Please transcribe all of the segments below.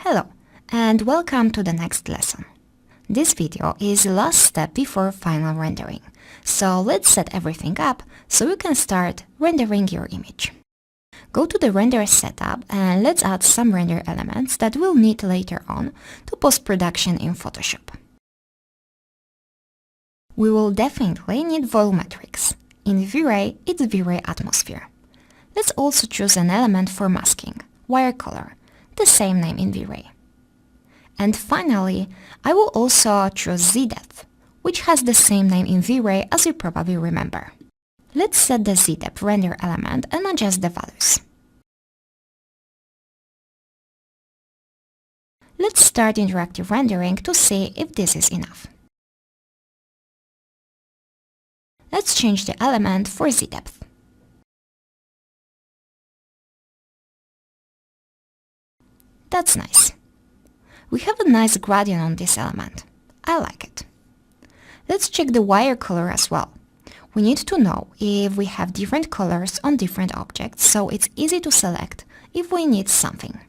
Hello, and welcome to the next lesson. This video is the last step before final rendering, so let's set everything up so you can start rendering your image. Go to the render setup and let's add some render elements that we'll need later on to post-production in Photoshop. We will definitely need volumetrics. In V-Ray, it's V-Ray Atmosphere. Let's also choose an element for masking, wire color, the same name in V-Ray. And finally, I will also choose Z-Depth, which has the same name in V-Ray as you probably remember. Let's set the Z-Depth render element and adjust the values. Let's start interactive rendering to see if this is enough. Let's change the element for Z-Depth. That's nice. We have a nice gradient on this element. I like it. Let's check the wire color as well. We need to know if we have different colors on different objects, so it's easy to select if we need something.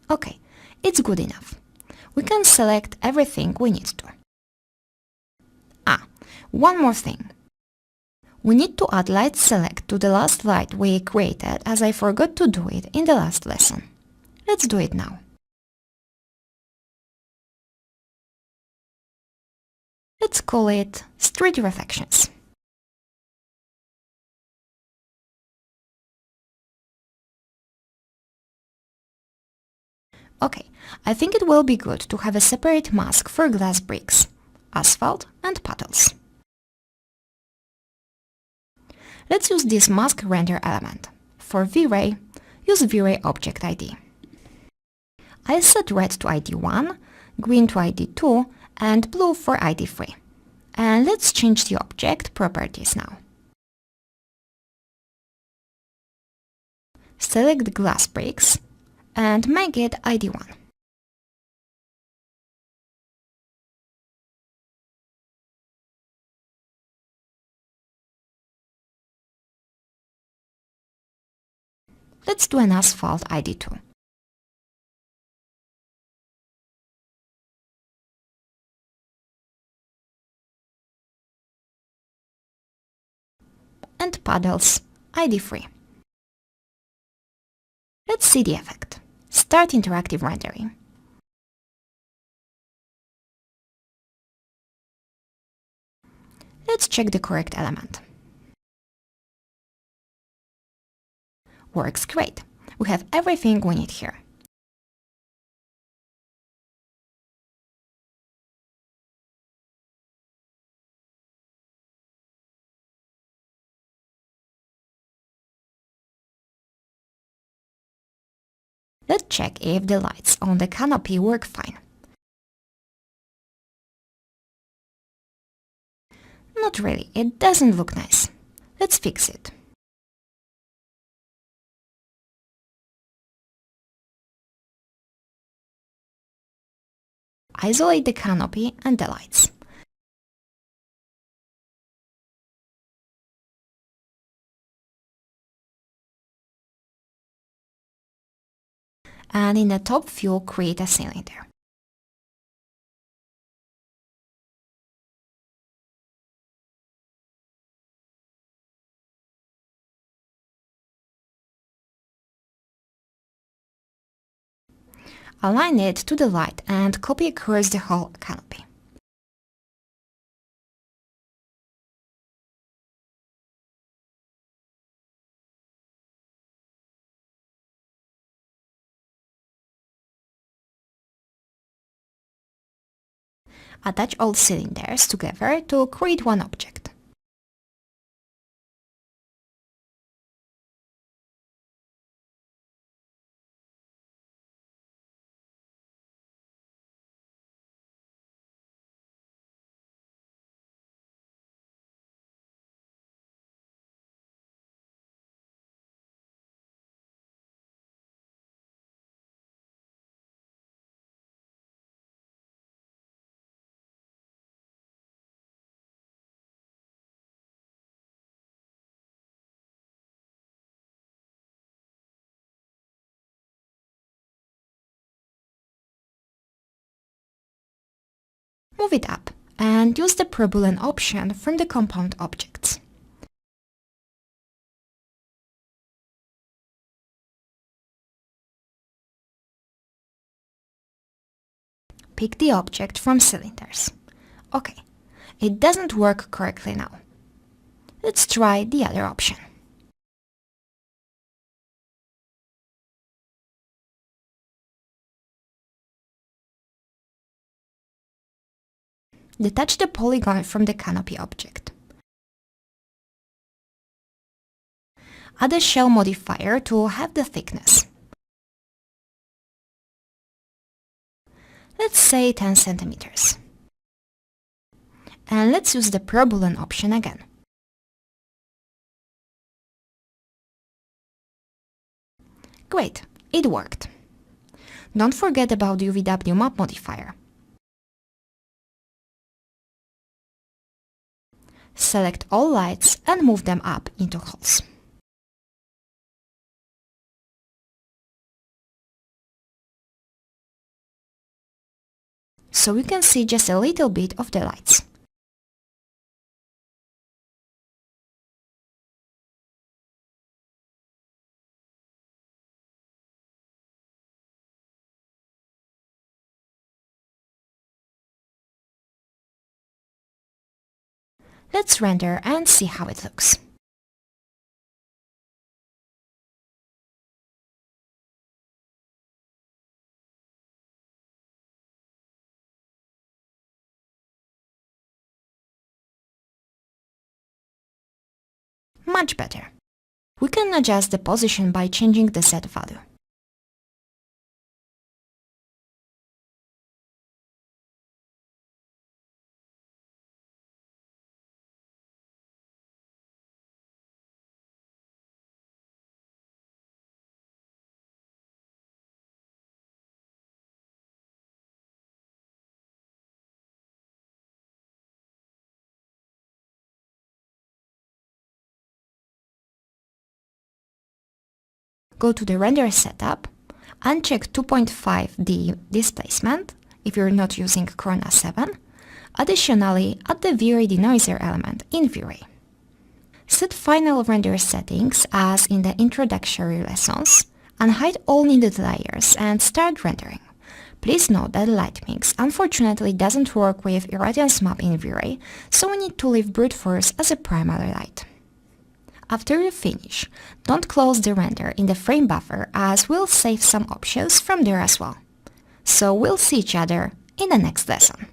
Okay, it's good enough. We can select everything we need to. One more thing. We need to add light select to the last light we created, as I forgot to do it in the last lesson. Let's do it now. Let's call it Street Reflections. Okay, I think it will be good to have a separate mask for glass bricks, asphalt and puddles. Let's use this mask render element. For V-Ray, use V-Ray Object ID. I set red to ID 1, green to ID 2 and blue for ID 3. And let's change the object properties now. Select the glass bricks and make it ID 1. Let's do an asphalt ID 2. And puddles ID 3. Let's see the effect. Start interactive rendering. Let's check the correct element. Works great. We have everything we need here. Let's check if the lights on the canopy work fine. Not really, it doesn't look nice. Let's fix it. Isolate the canopy and the lights. And in the top view, create a cylinder. Align it to the light and copy across the whole canopy. Attach all cylinders together to create one object. move it up and use the ProBoolean option from the compound objects. Pick the object from cylinders. Okay, it doesn't work correctly now. Let's try the other option. Detach the polygon from the canopy object. Add a shell modifier to have the thickness. Let's say 10 centimeters. And let's use the ProBoolean option again. Great, it worked. Don't forget about the UVW map modifier. Select all lights and move them up into holes. So you can see just a little bit of the lights. Let's render and see how it looks. Much better. We can adjust the position by changing the Z value. Go to the render setup, uncheck 2.5D displacement if you're not using Corona 7. Additionally, add the V-Ray denoiser element in V-Ray. Set final render settings as in the introductory lessons, unhide all needed layers and start rendering. Please note that Lightmix unfortunately doesn't work with irradiance map in V-Ray, so we need to leave brute force as a primary light. After you finish, don't close the render in the frame buffer as we'll save some options from there as well. So we'll see each other in the next lesson.